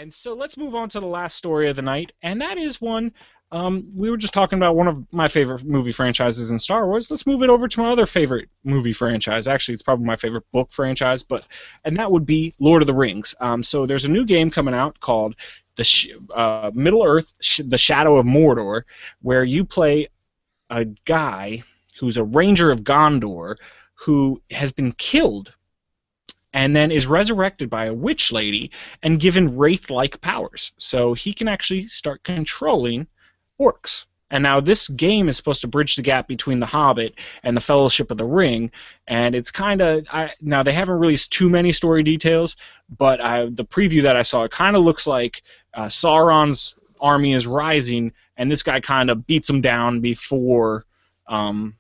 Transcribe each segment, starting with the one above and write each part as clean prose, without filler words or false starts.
And so let's move on to the last story of the night, and that is one. We were just talking about one of my favorite movie franchises in Star Wars. Let's move it over to my other favorite movie franchise. Actually, it's probably my favorite book franchise, and that would be Lord of the Rings. So there's a new game coming out called Middle Earth: The Shadow of Mordor, where you play a guy who's a ranger of Gondor who has been killed and then is resurrected by a witch lady and given wraith-like powers. So he can actually start controlling orcs. And now this game is supposed to bridge the gap between The Hobbit and the Fellowship of the Ring, and it's kind of... Now, they haven't released too many story details, but the preview that I saw, it kind of looks like Sauron's army is rising, and this guy kind of beats him down before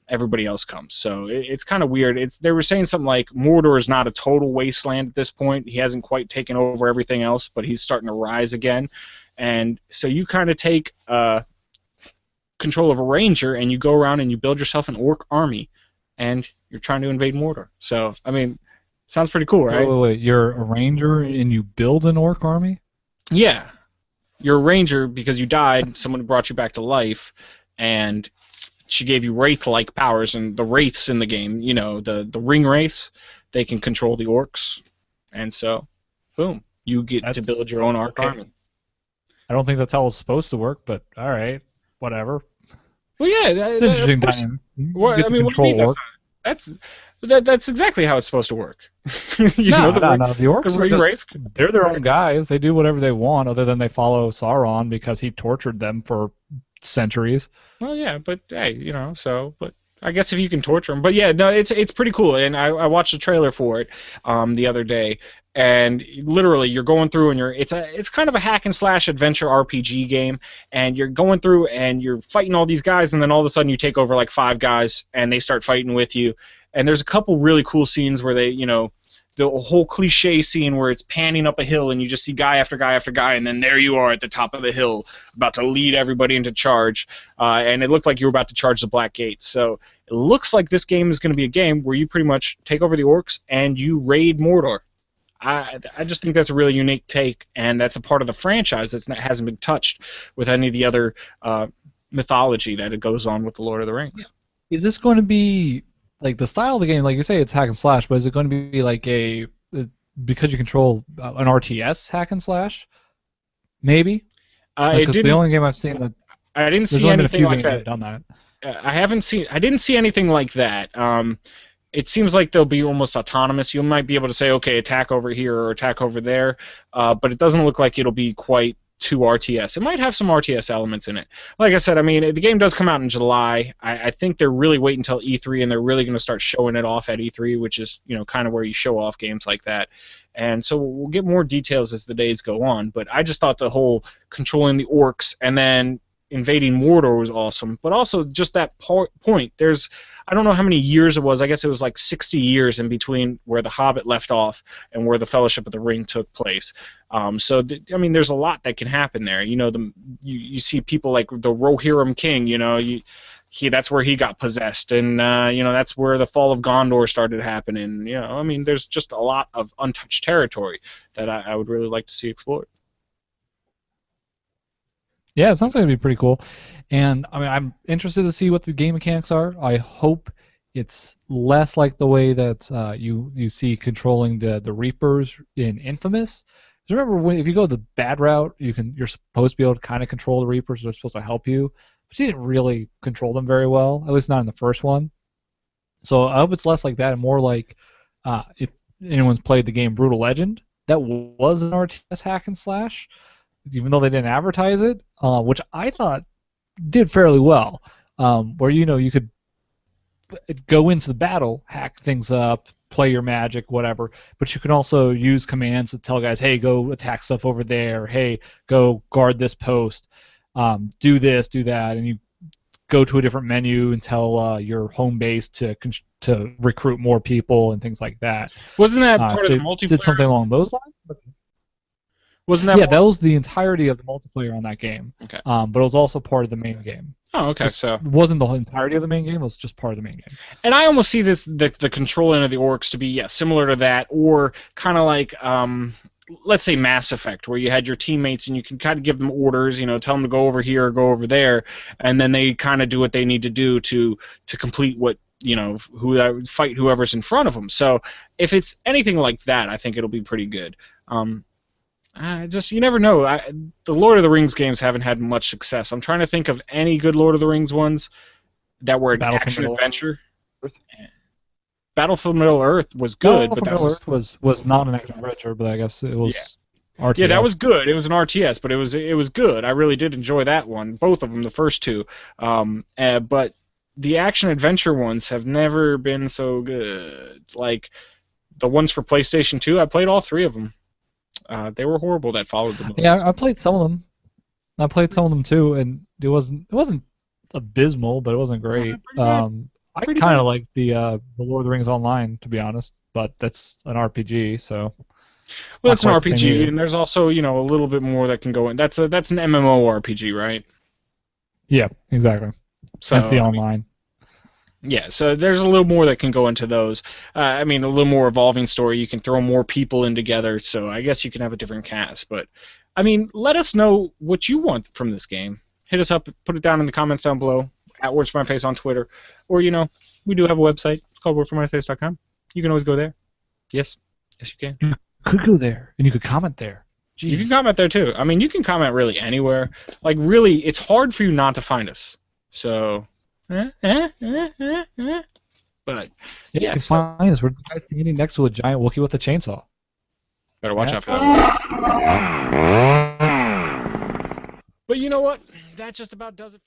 everybody else comes. So it's kind of weird. They were saying something like Mordor is not a total wasteland at this point. He hasn't quite taken over everything else, but he's starting to rise again. And so you kind of take control of a ranger, and you go around and you build yourself an orc army, and you're trying to invade Mordor. So, I mean, sounds pretty cool, right? Wait. You're a ranger and you build an orc army? Yeah. You're a ranger because you died, someone brought you back to life, and she gave you wraith-like powers, and the wraiths in the game, you know, the ring wraiths, they can control the orcs, and so, boom, you get to build your own orc army. I don't think that's how it's supposed to work, but all right, whatever. Well, yeah, it's interesting. Well, I mean, control orc. That's exactly how it's supposed to work. No, the orcs they're their own guys. They do whatever they want, other than they follow Sauron because he tortured them for centuries. Well, yeah, but hey, you know, but I guess if you can torture them. But yeah, no, it's pretty cool, and I watched a trailer for it the other day, and literally you're going through and it's kind of a hack and slash adventure RPG game, and you're going through and you're fighting all these guys, and then all of a sudden you take over like 5 guys and they start fighting with you, and there's a couple really cool scenes where they, you know, the whole cliche scene where it's panning up a hill and you just see guy after guy after guy, and then there you are at the top of the hill about to lead everybody into charge, and it looked like you were about to charge the Black Gate. So it looks like this game is going to be a game where you pretty much take over the orcs and you raid Mordor. I just think that's a really unique take, and that's a part of the franchise that hasn't been touched with any of the other mythology that it goes on with the Lord of the Rings. Is this going to be like the style of the game? Like you say, it's hack and slash, but is it going to be like because you control an RTS hack and slash? Maybe. Because the only game I've seen that I didn't see anything like that. Done that. I didn't see anything like that. It seems like they'll be almost autonomous. You might be able to say, okay, attack over here or attack over there, but it doesn't look like it'll be quite too RTS. It might have some RTS elements in it. Like I said, I mean, the game does come out in July. I think they're really waiting until E3, and they're really going to start showing it off at E3, which is, you know, kind of where you show off games like that. And so we'll get more details as the days go on. But I just thought the whole controlling the orcs and then invading Mordor was awesome. But also just that point, I don't know how many years it was. I guess it was like 60 years in between where The Hobbit left off and where the Fellowship of the Ring took place. I mean, there's a lot that can happen there. You know, you see people like the Rohirrim King. You know, that's where he got possessed, and you know, that's where the fall of Gondor started happening. You know, I mean, there's just a lot of untouched territory that I would really like to see explored. Yeah, it sounds like it'd be pretty cool. And I mean, I'm interested to see what the game mechanics are. I hope it's less like the way that you see controlling the Reapers in Infamous. Because remember, if you go the bad route, you're supposed to be able to kind of control the Reapers. They're supposed to help you, but you didn't really control them very well. At least not in the first one. So I hope it's less like that and more like if anyone's played the game Brutal Legend, that was an RTS hack and slash, even though they didn't advertise it, which I thought did fairly well, where you could go into the battle, hack things up, play your magic, whatever, but you can also use commands to tell guys, hey, go attack stuff over there, hey, go guard this post, do this, do that, and you go to a different menu and tell your home base to recruit more people and things like that. Wasn't that part of the multiplayer? Did something along those lines? Wasn't that? Yeah, that was the entirety of the multiplayer on that game. Okay. But it was also part of the main game. Oh, okay. So it wasn't the entirety of the main game; it was just part of the main game. And I almost see the controlling of the orcs to be similar to that, or kind of like let's say Mass Effect, where you had your teammates and you can kind of give them orders, tell them to go over here or go over there, and then they kind of do what they need to do to complete what fight whoever's in front of them. So if it's anything like that, I think it'll be pretty good. You never know. The Lord of the Rings games haven't had much success. I'm trying to think of any good Lord of the Rings ones that were an action adventure. Battlefield Middle Earth was good, but Middle Earth was not an action adventure, but I guess it was RTS. Yeah, that was good. It was an RTS, but it was good. I really did enjoy that one, both of them, the first two. But the action adventure ones have never been so good. Like the ones for PlayStation 2, I played all three of them. They were horrible. That followed the movies. Yeah, I played some of them. I played some of them too, and it wasn't abysmal, but it wasn't great. I kind of like the Lord of the Rings Online, to be honest, but that's an RPG, so. Well, it's an RPG, and there's also a little bit more that can go in. That's an MMO RPG, right? Yeah, exactly. So that's the online. Yeah, so there's a little more that can go into those. A little more evolving story. You can throw more people in together, so I guess you can have a different cast. But, let us know what you want from this game. Hit us up, put it down in the comments down below, at Words for My Face on Twitter. Or, we do have a website. It's called wordformyface.com. You can always go there. Yes. Yes, you can. You could go there, and you could comment there. Jeez. You can comment there, too. You can comment really anywhere. Like, really, it's hard for you not to find us. So... But you can find us. We're the guy standing next to a giant Wookiee with a chainsaw. Better watch out for that. But you know what? That just about does it.